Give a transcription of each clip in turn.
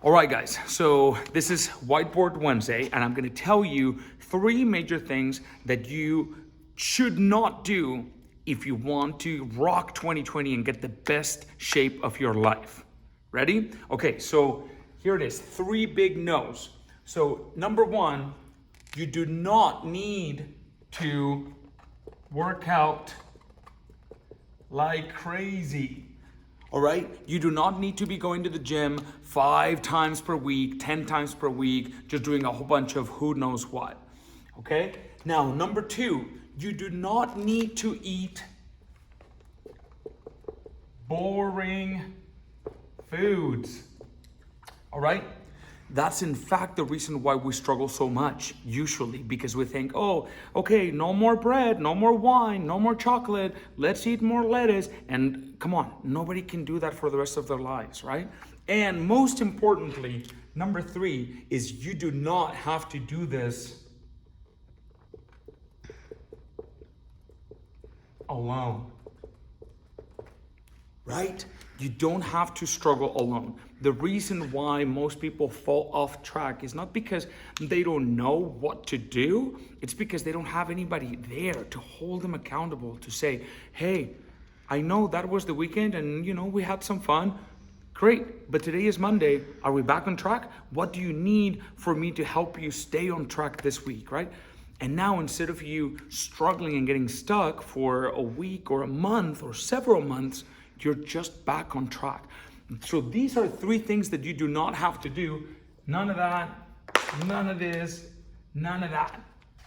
All right, guys, so this is Whiteboard Wednesday, and I'm gonna tell you 3 major things that you should not do if you want to rock 2020 and get the best shape of your life. Ready? Okay, so here it is, 3 big no's. So number 1, you do not need to work out like crazy. All right, you do not need to be going to the gym 5 times per week, 10 times per week, just doing a whole bunch of who knows what. Okay, now number 2, you do not need to eat boring foods. All right, that's in fact the reason why we struggle so much, usually, because we think, oh, okay, no more bread, no more wine, no more chocolate, let's eat more lettuce. And come on, nobody can do that for the rest of their lives, right? And most importantly, number 3 is you do not have to do this alone. Right? You don't have to struggle alone. The reason why most people fall off track is not because they don't know what to do. It's because they don't have anybody there to hold them accountable, to say, hey, I know that was the weekend and we had some fun. Great, but today is Monday. Are we back on track? What do you need for me to help you stay on track this week, right? And now instead of you struggling and getting stuck for a week or a month or several months, you're just back on track. So these are 3 things that you do not have to do. None of that, none of this, none of that.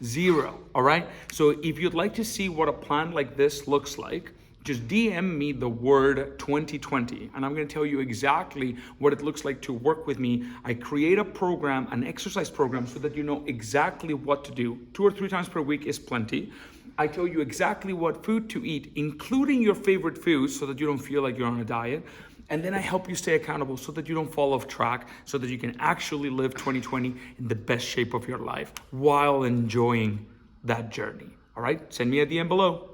0, all right? So if you'd like to see what a plan like this looks like, just DM me the word 2020, and I'm gonna tell you exactly what it looks like to work with me. I create a program, an exercise program, so that you know exactly what to do. 2 or 3 times per week is plenty. I tell you exactly what food to eat, including your favorite foods, so that you don't feel like you're on a diet. And then I help you stay accountable so that you don't fall off track, so that you can actually live 2020 in the best shape of your life while enjoying that journey. All right, send me a DM below.